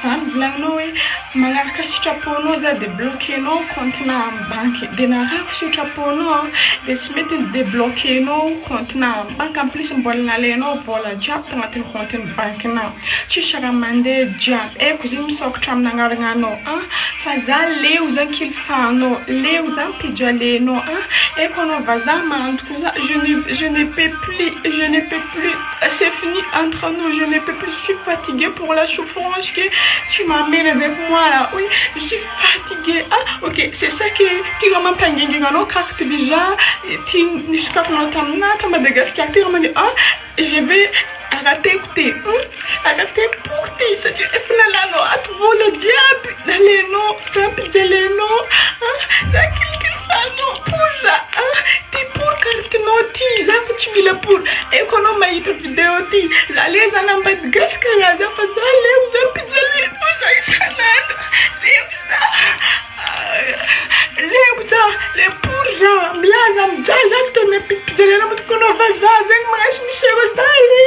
zany volagninao hoe magnaraka sitraponao za débloquenao compte-na amin'ny banque de narako sitraponao de tsy mety débloquenao compte-na amin'ny banque en plus mbola nalainao vola jiaby tagnatin'ny compte-ny banque-nao tsisy raha mandeha jiaby eko zay misokatra amin'ny agnaragnanao fa za leo zany kilifanao leo zany pijalenao eko anao vazaha mantoko za je ne peux plus c'est fini entre nous je ne peux plus je suis fatiguée pour la souffrance que tu m'amènes avec moi là oui je suis fatiguée ok c'est ça que tu vas m'empanguer dans nos cartes déjà tu n'escapes pas à Madagascar tu vas me dire je vais arrêter écouter arrêter pour ti ça tu es flanano à tout le diable les noms simple de les noms dans quelqu'un fano pour ça ti pour carte noti ça que tu dis pour économie de vidéo ti la les en Madagascar là ça fait ça les vous pijali ça chanel les pour ça blazam jalas que me pijali na mtu kuna vazaza mais Michel zale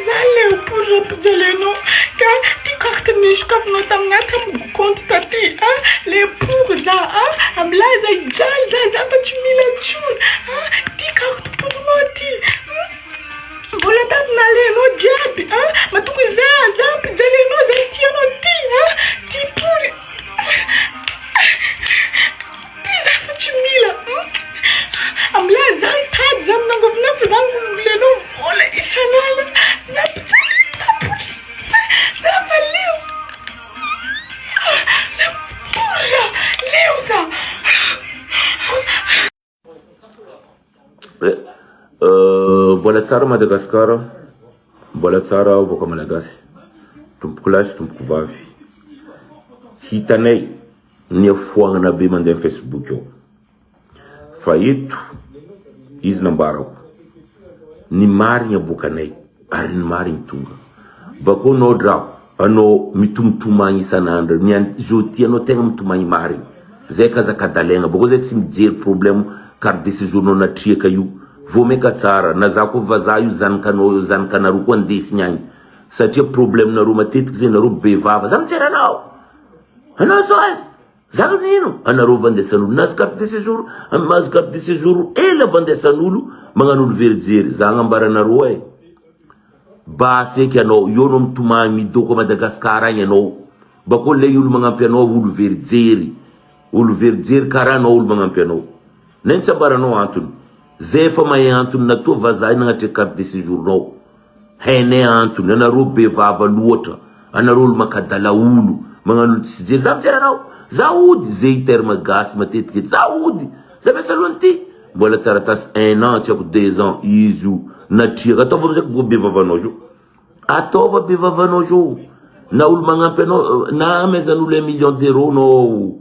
zale pour ça pijali no ka ti carte ni shkaf no tam na tam compte tati les pour ça blaza jal za pa tu mila chun ti carte pour noti Vola dat na le no jabi ma tu za pijali no za ti no ti pour ti za fa tu mila amla za ta jam na govna fa le no vola ishanala za fa leo la porra leo za Mbola tsara Madagasikara, mbola tsara voaka malagasy, tompoko lasy tompoko vavy. Hitanay ny afoagnana be mandeha Facebook eo. Fa eto izy nambarako. Ny marigny abokanay ary ny marigny tonga. Bako anao drako, anao mitomtomagny isan'andro, zoti anao tegna mitomagny marigny. Zay kazakadalegna, bako zay tsy mijery problème carte de séjour nao natriaka io. Vomeka tsara na za ko vazaha io zankanareo koa andesigny agny satria problème nareo matetiky zay nareo bevava za mijery anao zao za nino anareo vandesan'olo nazy carte de séjour amazy carte de séjour ela vandesan'olo magnan'olo verijery za agnambaranareo basy eky anao io no mitomagny midoko Madagasikara agny anao bako le olo magnampy anao olo verijery karaha anao olo magnampy anao na tsy ambaranao antony zay fa may antony na to vazaha nagnatria carte de séjour nao hainay antony anareo bevava loatra anareo olo makadala olo magnano tsy jery za mijery anao za ody zay terme gasy matetiky za ody za miasa alohan'ny ty mbola taratasy 1 an tsy ako 2 ans izy io natriaka ataova amizay ko bevavanao zio ataova bevavanao zio na olo magnampy anao na amezan'olo 1 million d'euros nao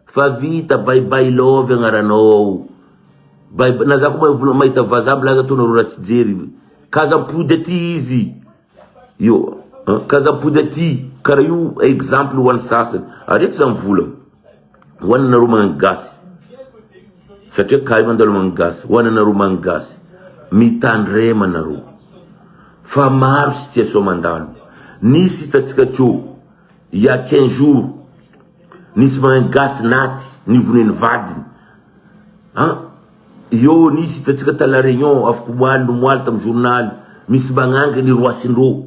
fa vita bye love agnaranao na za ko mahita vazaha blaza to nareo raha tsy jery kazampody aty izy io kazampody aty karaha io exemple hoan'ny sasany ary eto za mivola hoan'ny nareo magnano gasy satria kay mandalo magnano gasy hoan'ny nareo magnano gasy mitandrema nareo fa maro situation mandalo nisy hitatsika teo il y a 15 jours nisy magnano gasy naty nivoneny vadiny yo nisy hitatsika tala réunion afaka moaly tamy journal misy magnanga ny roasindreo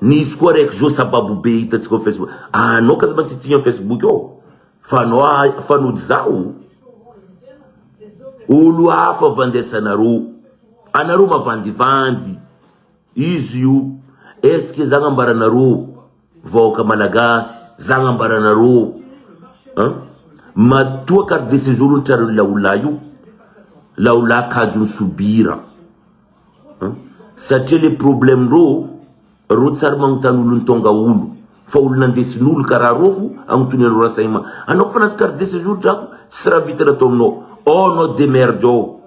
nisy koa raiky zo sababu be hitatsika Facebook anao kaza mantsitsigny amin'ny Facebook eo fa anao fanody zao olo hafa vandesanareo anareo mavandivandy izy io eske za agnambaranareo vahoaka malagasy za agnambaranareo matoa carte de séjour ntrareo laola io laola kajony subira satria le problème ro tsara magnontany olo nitonga olo fa olo nandesin'olo karaha rofo agnotonyan'olo renseignement anao ko fa nasy carte de séjour drako tsy raha vita natao aminao anao demerde ao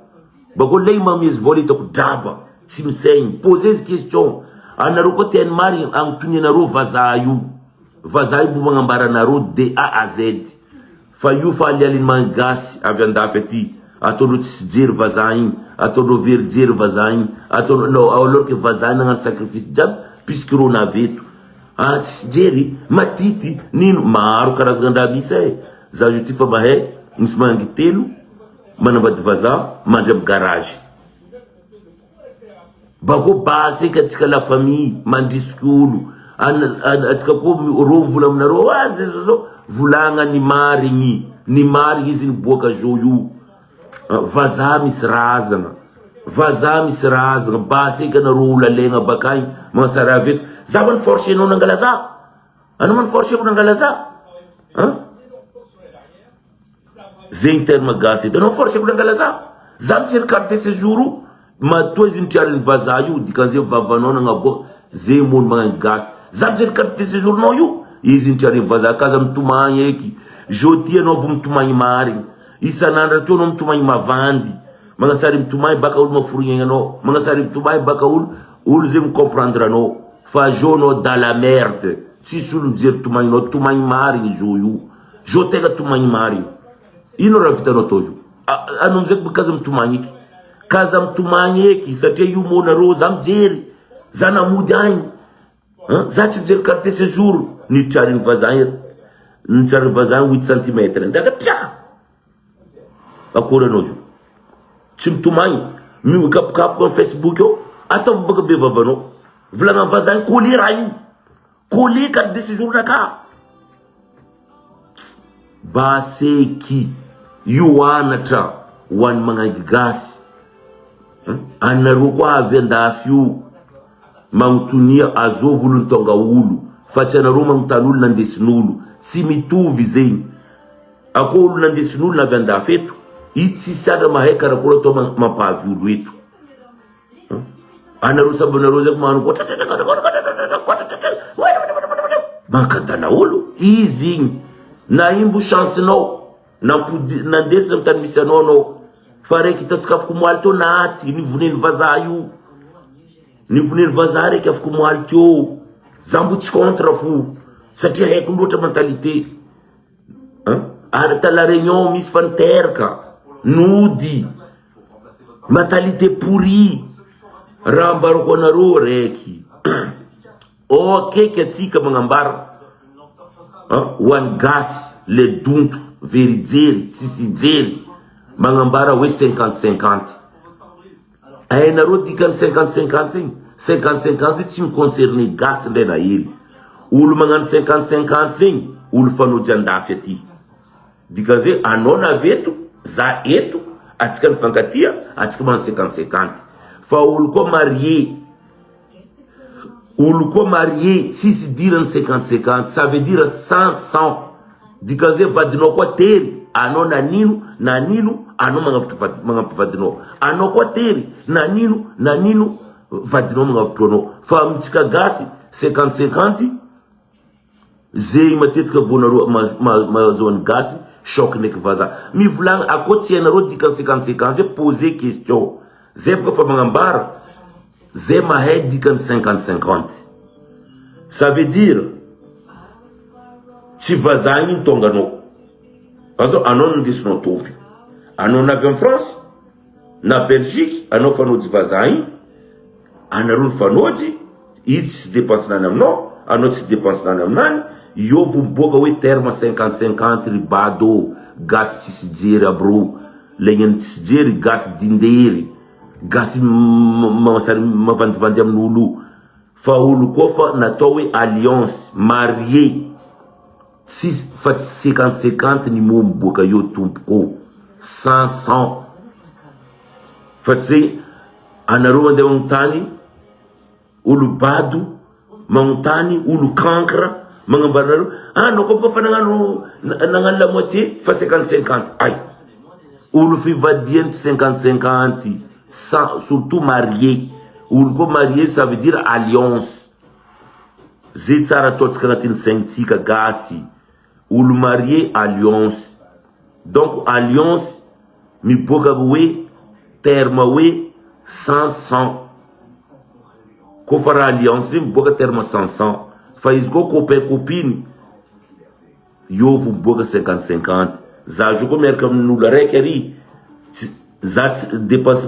bako lay mamizy vola hitako draba tsy misaigny posez question anareo koa tiany marigny agnotonyanareo vazaha io mbo magnambaranareo de A à Z fa io fa alialiny mangasy avy andafy aty ataonao tsy jery vazaha igny ataonao verijery vazaha igny ataonao alors que vazaha nagnano sacrifice jiaby piskiro na veto tsy jery matity nino maro karazan-draha misy za jo ty fa mahay misy mangi telo manambady vazaha mandry amy garage bako basika atsika la famille mandrisiky olo atsika ko ro vola aminareo zao volagna ni marigny izy niboaka zo io vazaha misy razana basika nareo olo alegna bakay magnasara veto za man forcé anao nangala za anao man forcé ko nangala za zegny terme gasy anao forcé ko nangala za mijery carte de séjour matoa izy nitriariny vazaha io dikan'izay vavanao nagnaboaka zay mono magnano gasy za mijery carte de séjour nao io izy nitriariny vazaha kaza mitomagny eky jodi anao vo mitomagny marigny isan'andro teo anao mitomagny mavandy magnasary mitomagny baka olo maforigny anao magnasary mitomagny baka olo zay micomprendre anao fa jo anao dans la merde tsisy olo mijery tomagninao tomagny marigny jo tegna tomagny marigny ino raha vitanao tao io anao amizay kaza mitomagny eky kaza mitomagny eky satria io monareo za mijery za namody agny za tsy mijery carte de séjour nitriariny vazaha 8 cm ndaga tia akory anao io tsy mitomagny mikapokapoka amy Facebook eo ataovy baka be vavanao volagna amy vazaha coller raha io coller carte de séjour naka baseky io anatra ho an'ny magnaiky gasy anareo koa avy andafy io magnotonia azovy olo nitonga olo fa tsy anareo magnotany olo nandesin'olo tsy mitovy zegny ako olo nandesin'olo na avy andafy eto i tsisy adra mahay karakory atao mampavy olo eto anareo samby anareo zay magnano mankadana olo izy igny na imbo chancenao nandesina amy tany misy anao fa reky hitatsika afaka moaly teo naty nivoneny vazaha io nivoneny vazaha reky afaka moaly teo za mbo tsy contre fo satria haiko loatra mentalité ta la réunion misy fa niteraka nody mentalité pourri raha ambarako anareo reky keky atsika magnambara ho an'ny gasy le donto verijery tsisy jery magnambara hoe 50-50 ainareo dikany 50-50 igny 50-50 tsy miconcerné gasy ndray na hely olo magnano 50-50 igny olo fanojy andafy aty dikan'izay anao naveto za eto atsika nifankatia atsika magnano 50-50 fa olo koa marié tsisy dirany 50-50 ça veut dire 100-100 dikan'izay vadinao koa tery anao nanino anao magnampy vadinao anao koa tery nanino vadinao magnavotro anao fa amitsika gasy 50-50 zay matetika vonareo mahazoany gasy choc neky vazaha mivolagna akoatsy anareo dikany 50-50 zay poser question zay boka fa magnambara zay mahay dikany 50-50 ça veut dire tsy vazaha igny tonga anao anao nandesinao tompy anao navy amy France na Belgique anao fanojy vazaha igny anareo nifanojy izy tsy dépense-nany aminao anao tsy dépense-nany aminany io vo miboaka hoe terme 50-50 ribado gasy tsisy jery aby ro legnany tsisy jery gasy dindery gasy mavandivandy amin'olo fa olo koa fa natao hoe alliance marié fa tsy 50-50 ny mo miboaka io tompoko 100-100 fa tsy zay anareo mandeha magnontany olo bado magnontany olo cancre magnambaranareo anao koa fa nagnano la moitié fa 50-50 ay olo fivadiany 50-50 surtout marié olo koa marié ça veut dire alliance zay tsara ataotsika agnatin'ny saintsika gasy olo marié alliance donc alliance miboaka hoe terme hoe 100-100 koa fa raha alliance zay miboaka terme 100-100 fa izy koa copain copine io vo miboaka 50-50 za jo koa miaraka amin'olo araiky ary za tsy dépense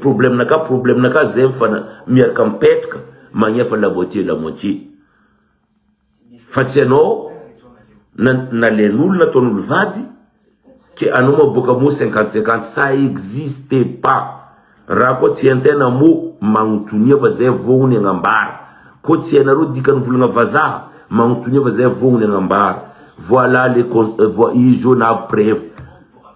problème naka zay fa miaraka mipetraka magnefa la moitié fa tsy anao na len'olona ataon'olo vady ke anao maboaka mo 50-50 ça existe pas raha koa tsy antena mo magnotonia fa zay vognony agnambara ko tsy anareo dikany volagna vazaha magnotonia fa zay vognony agnambara voilà les izy na preuve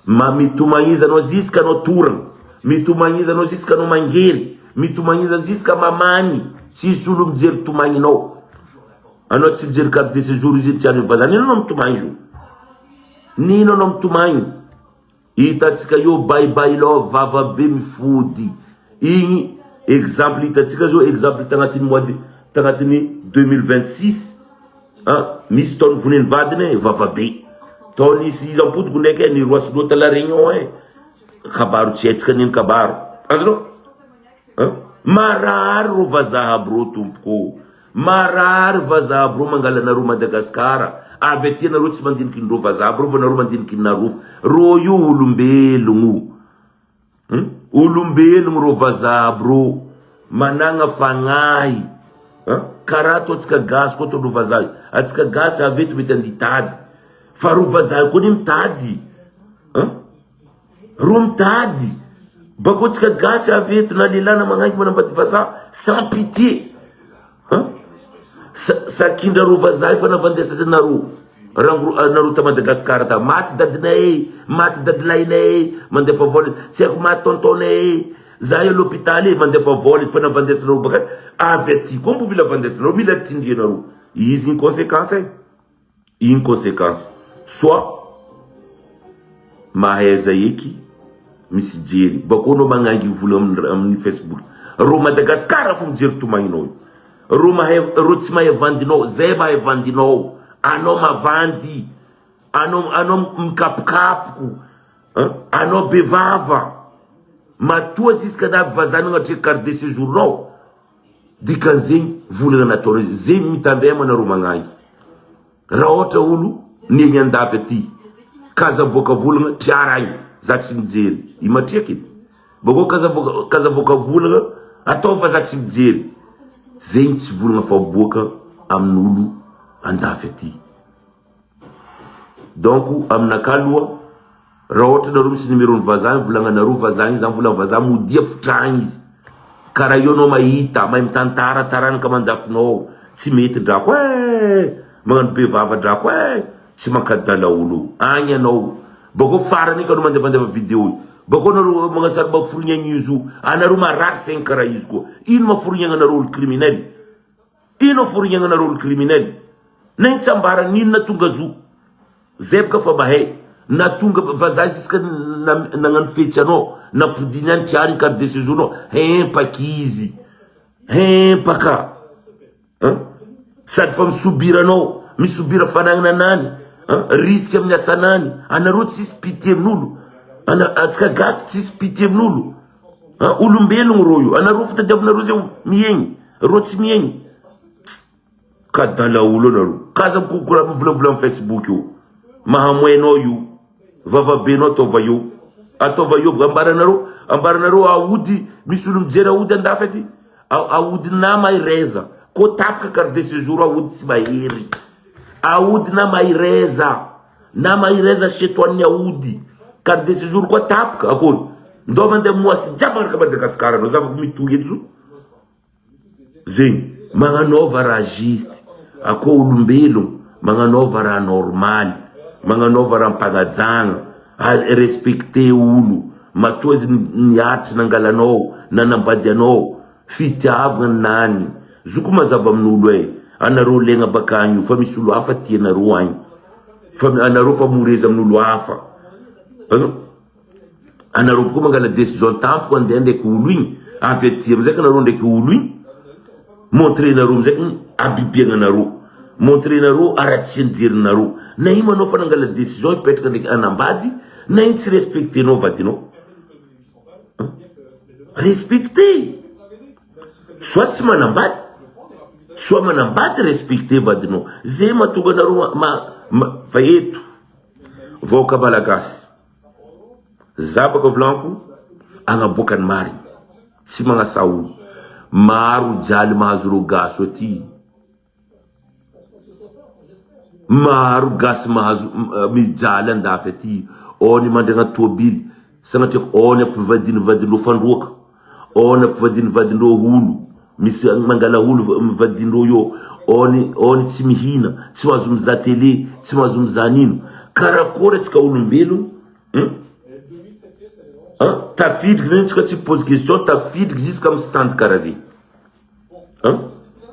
mitomagniza anao jusqu'à anao toragna mitomagniza anao jusqu'à anao mangery mitomagniza jusqu'à mamagny tsisy olo mijery tomagninao anao tsy mijery carte de séjour izy tsy any vazaha nino anao mitomagny zo nino anao mitomagny hitatsika io baibay lao vava be mifody igny exemple hitatsika zao exemple tagnatin'ny mois tagnatin'ny 2026 misy taony voneny vadiny vava be taony izy ampodiko ndraiky ny roa silota la réunion kabaro tsy haitsika niny kabaro azonao marary ro vazaha aby ro tompoko marary vazaha aby ro mangala anareo Madagasikara avy aty anareo tsy mandiniky nro vazaha aby ro fa anareo mandiniky narofo ro io olombelogno ro vazaha aby ro managna fagnahy karaha ataotsika gasy koa ataonro vazaha atsika gasy avy eto mety anditady fa ro vazaha koa ny mitady ro mitady bako tsika gasy avy eto na lehilahy na magnangy manambady vazaha sans pitié sakindra ro vazaha fa navandesatra naro ta Madagasikara ta maty dadinay mandefa vola tsy haiko maty tontonay za io l'hôpital mandefa vola fa navandesanaro baka avy aty koa mbo mila vandesanaro mila tindrianaro izy iny conséquence soit mahaiza eky misy jery bako anao magnangy vola amin'ny Facebook ro Madagasikara fo mijery tomagninao ro tsy mahay vandinao zay mahay vandinao anao mavandy anao mikapokapoko anao bevava matoa jusqu'à na vazana agnatreky carte de séjour nao dikan'zegny volagna nataonao izy zegny mitandrema anareo magnangy raha ohatra olo niegny andafy aty kaza boaka volagna triaragny za tsy mijery imatriaky edy bako kaza boaka volagna atao fa za tsy mijery zegny tsy volagna fa boaka amin'olo andafy aty donc aminaka aloha raha ohatra nareo misy numéro ny vazaha volagnanareo vazaha izy zany volagna vazaha modia fitragny izy karaha io anao mahita mahay mitantara taranaka manjafinao tsy mety drako magnano be vava drako tsy mankadala olo agny anao bako farany ka anao mandefandefa vidéo bako anareo magnasary maforognagny izy anareo marary segny karaha izy koa ino maforognagna anareo olo criminel ino maforognagna anareo olo criminel na iny tsambara nino natonga zo zay baka fa mahay natonga vazaha jusqu'à nagnano fetsy anao napodiny any tiary carte de séjour nao hempaky izy hempaka sady fa misobira anao misobira fanagnana anany risque amin'ny asanany anareo tsisy pitié amin'olo atsika gasy tsisy pitié amin'olo olombelogno ro io anareo fitadiavinareo zay miegny ro tsy miegny kadala olo anareo kaza kokora mivolavola amin'ny Facebook io mahamoenao io vavabenao ataova io ambaranareo aody misy olo mijery aody andafy aty aody na maireza ko tapaka carte de séjour aody tsy mahery aody na maireza chetoan'ny aody carte de séjour koa tapaka akory ndo mandeha moasy jiaby araka Madagasikara anao zavako mitohy eto zo zegny magnanaova raha juste akoa olombelogno magnanaova raha normal magnanaova raha mpagnajagna respecte olo matoa izy niatry nangalanao nanambady anao fitiavagna nany zoko mazava amin'olo anareo legna bakagny io fa misy olo hafa ty anareo agny fa anareo fa moreza amin'olo hafa anareo koa mangala décision tampoko andeha ndraiky olo igny avy aty amizay ka anareo ndraiky olo igny montre nareo amizay abibiagna nareo montre nareo aratsy jerinareo na ino anao fa nangala décision ipetraka ndraiky anambady na ino tsy respecté anao vadinao respecté soit tsy manambady soit manambady respecté vadinao zay mahatonga anareo fa eto vaoka malagasy za baka volaniko agnaboakany marigny tsy magnasa olo maro jaly mahazo ro gaso aty, maro gasy mahazo mijaly andafy aty, oni mandregna tôbily sanatria oni ampivadinivadinreo fandroaka, oni ampivadinivadinreo olo misy mangala olo mivadinreo io, oni tsy mihina, tsy mahazo mizaha télé, tsy mahazo mizaha nino. Karakory atsika olombelogno tafidriky neny tsika tsy pose question, tafidriky jusqu'à amy stand karaha zegny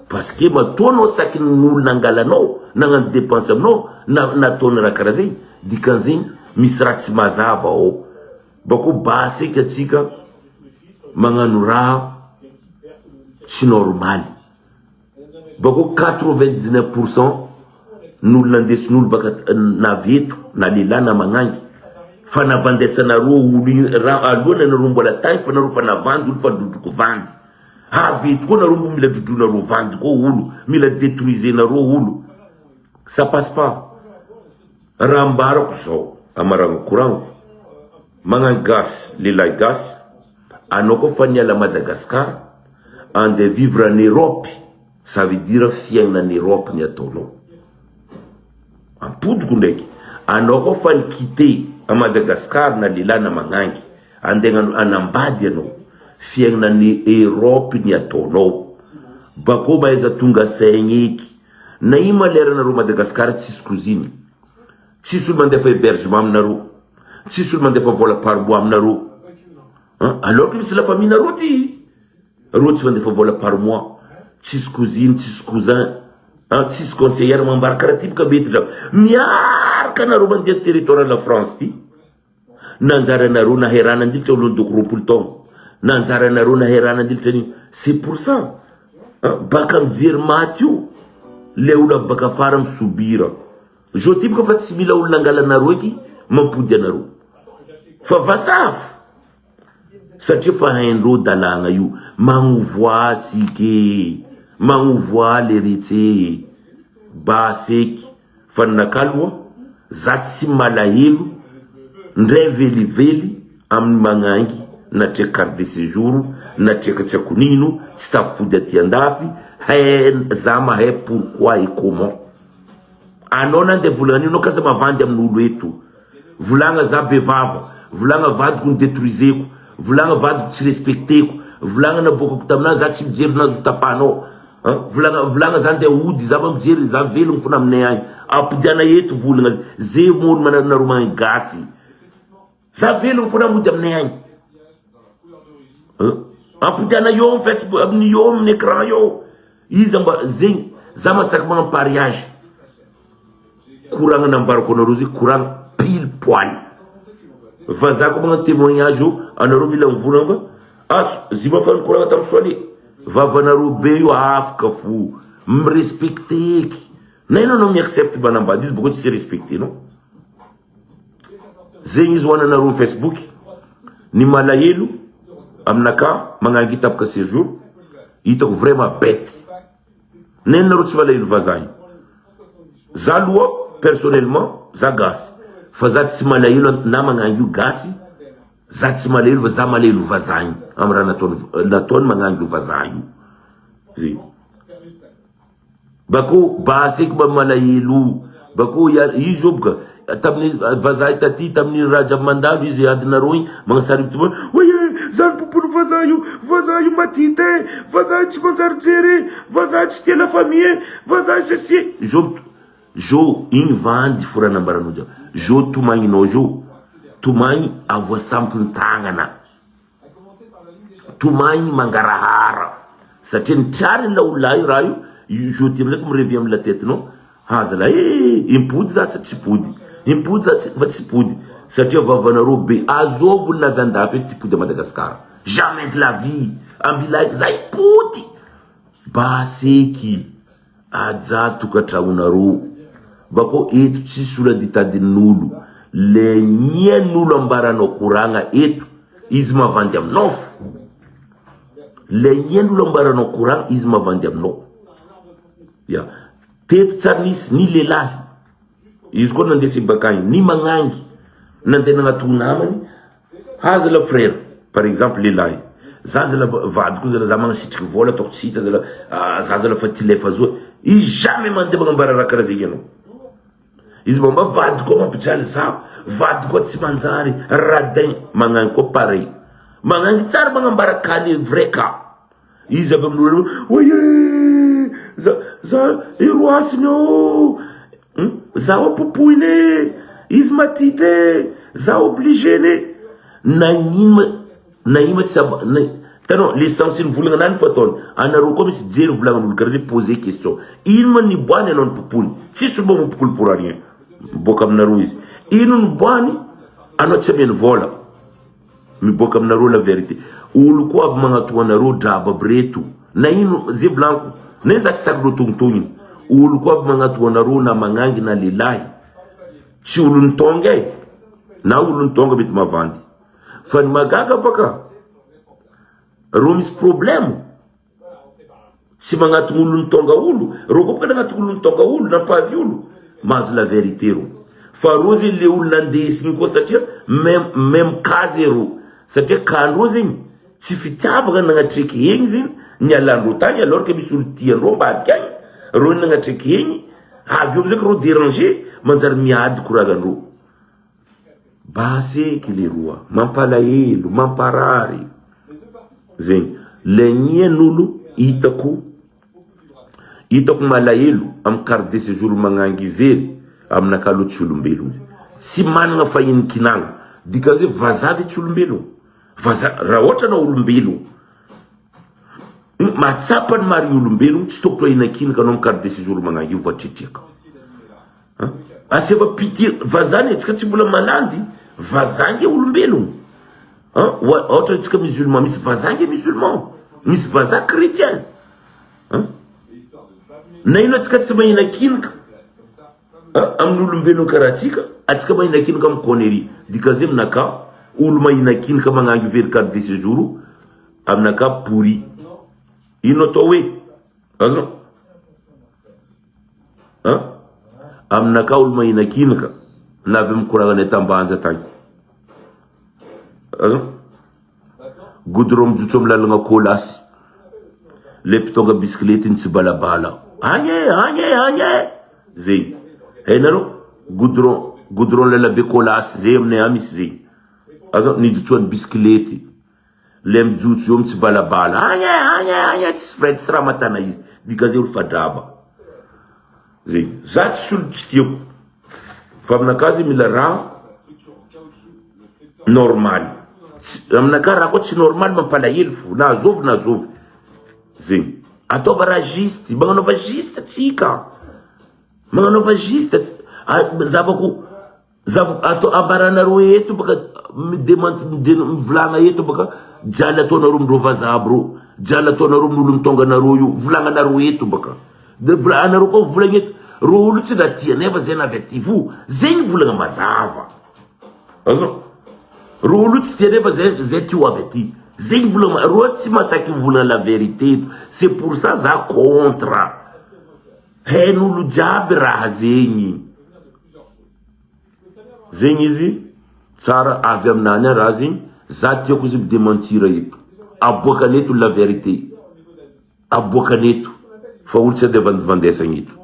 parce que matoanao saky n'olo nangalanao nagnano dépense aminao nataony raha karaha zegny, dikan'zegny misy raha tsy mazava ao. Bako basy eky atsika magnano raha tsy normal. Bako 99% n'olo nandesin'olo baka naveto na lehilahy na magnangy fa navandesanareo olo alohany nareo mbola tagny fa nareo fa navandy olo fa drodroko vandy, aveto koa nareo mila drodronareo vandy koa olo, mila détruisenareo olo. Ça passe pas. Raha ambarako zao amaragno koragniko, magnano gasy lehilahy gasy, anao koa fa niala Madagascar ande vivre en Europe, ça veut dire fiaigna en Europe ny ataonao. Ampodiko ndraiky, anao koa fa nikité a Madagascar na lehilahy na magnangy andegna anambady anao, fiaigna ny Europe ny ataonao. Bako mahaiza tonga saigny eky, na ino maleranareo Madagascar tsisy koziny, tsisy olo mandefa hébergement aminareo, tsisy olo mandefa vola parbois aminareo, alors que misy la famille nareo ty reo tsy mandefa vola par mois, tsisy koziny, tsisy cousin, tsisy conseillère mambara karaha ty baka mety la miaraka nareo mandeha territoire la France ty. Nanjara nareo naherana andilitra olondoko roapolo taogno, nanjara nareo naherana andilitra ni. C'est pour ça baka mijery maty io le olo baka fara misobira. Jo ty baka fa tsy mila olo nangalanareo eky mampody anareo fa vasafo satria fa haindreo dalagna io magnovoa tsike, magnovoa le retse baseky fa nakaloa za tsy malahelo ndray velively amin'ny magnangy natria carte de séjour natria tsy akonino tsy tafapody aty andafy za mahay pourquoi et comment. Anao nande volagna anao kasa mavandy amin'olo eto, volagna za bevava, volagna vadiko ny détruiseko, volagna vadiko tsy respecteko, volagna nabokako taminazy za tsy mijery nazo tapanao, volagna za nde ody za mijery za velogno fona aminay agny, apodiana eto volagna ze molo manareo magny gasy, za velogno fona mody aminay agny, apodiana io amin'ny Facebook amin'ny io amin'ny écran io izy mba zegny za masaky magna pariage. Courant nambarako anareo zay courant pile poil fa za ko magna témoignage io anareo mila mivolagna fa aso zima fa ny courant tamin'ny soale vavanareo be io afaka fo mirespecte eky na ino anao miaccepte manambady izy boko tsy respecte non zegny izy hoananareo Facebook ny malahelo aminaka magnangy tapaka séjour hitako vraiment bête nenareo tsy malahelo vazahy za loa personnellement za gasy fa za tsy malahelo na magnangy io gasy, za tsy malahelo fa za malahelo vazahy amin'ny raha nataony magnangy io vazahy io. Bako basy eky mba malahelo bako izy io boka tamin'ny vazahy taty tamin'ny raja mandalo izy adinareo igny magnasary mitoma oye zany pompolo vazahy io matite, vazahy tsy manjary jery, vazahy tsy tia la famille, vazahy ceci jo igny vandy foranambaranao jiaby, jo tomagninao jo tomagny avoasambotro ny tagnana, tomagny mangarahara satria nitriary la olahy raha io jo ty amizay ko mirevy amy la tetinao haza la impody za sa tsy pody, impody za fa tsy pody satria vavanareo be azovony lavy andafy eto ty pody a Madagascar jamais de la vie ambilaiky za ipody baseky aja tokatragnonareo. Bako eto tsisy olo ditadin'olo le nyen'olo ambaranao koragna eto izy mavandy aminao fo, le nyen'olo ambaranao koragna izy mavandy aminao ya teto tsara nisy ny lehilahy izy koa nandesy bakagny ny magnangy nandeha nagnato namany haza la frère par exemple lehilahy zazala vadiko zala za magnasitriky vola ataoko tsy hita zala zazala fa tilefa zoa i jamais mandeha magnambara raha karaha zegny anao izy mba vadiko mampijaly zaho vadiko tsy manjary radin magnagny koa pareil magnagny tsara magnambara kale vrai ka izy aby amin'olo oye za iroasiny o za opopoine izy matite za obligé ne na ima tsy tanao l'essentiel volagna nany fa ataony anareo koa misy jery volagnin'olo karaha zay poser question ino ma niboany anao nipopoly tsisy olo mamopoly pour rien miboaka aminareo izy ino niboany anao tsy ameny vola miboaka aminareo la vérité olo koa avy magnatao anareo draba aby reto na ino zay volaniko na za tsy saky tontogniny olo koa avy magnatao anareo na magnangy na lehilahy tsy olo nitonga na olo nitonga mety mavandy fa ny magaga baka ro misy problème tsy magnatony olo nitonga olo ro koa baka nagnatony olo nitonga olo na mpavy olo mahazo la vérité ro fa ro zay le olo nandesigny koa satria même kaze ro satria kandro zegny tsy fitiavagna nagnatreky egny zegny nialandro tagny alors que misy olo tiandro ambadiky agny ro nagnatreky egny avy eo amizay ka ro déranger manjary miady koragandro baseky leroa mampalahelo mamparary zegny le nyen'olo hitako malahelo amin'ny carte de séjour magnangy very aminaka aloha tsy olombelogno tsy managna fahinikinagna dikazay vazavy tsy olombelogno raha ohatra na olombelogno matsapany mari olombelogno tsy tokotro ahinakinika anao amin'ny carte de séjour magnangy io voatretreka aseva pitié vazany tsika tsy mbola malandy vazangy olombelogno ohatra tsika musulman misy vazangy musulman misy vaza chrétien na ino atsika tsy mahinakinika amin'ny olombelogno karaha tsika atsika mahinakinika amin'ny connerie dikazay aminaka olo mahinakinika magnangy very carte de séjour aminaka pourri ino atao hoe azo aminaka olo mahinakinika na avy mikoragna tambanja tagny goudron mijotso amin'ny lalagna kolasy le mpitonga bisikilety ny tsy balabala agny zegny hainareo goudron lalabe kolasy zay aminay a misy zegny azo nijotsoan'ny bisikilety le mijotso eo tsy balabala agny tsy vrai tsy raha matana izy dikazay olo fadraba zegny za tsy olo tsy tiako fa aminakazy mila raha normal aminaka raha koa tsy normal mampalahelo fo na azovy zegny ataova raha juste magnanaova juste tsika magnanaova juste zavako ambaranareo eto baka mivolagna eto baka jaly ataonareo amindreo vazabo ro jaly ataonareo amin'olo mitonganareo io volagnanareo eto baka anareo koa volagna eto ro olo tsy natia nefa zay navy aty vo zegny volagna mazava ro olo tsy tia nefa zay tio avy aty zegny volagna ro tsy masaky volagna la vérité c'est pour ça za contre hain'olo jiaby raha zegny izy tsara avy aminany raha zegny za tiako izy midementira eto aboakaneto la vérité aboakaneto fa olo tsy adevandevandesagny eto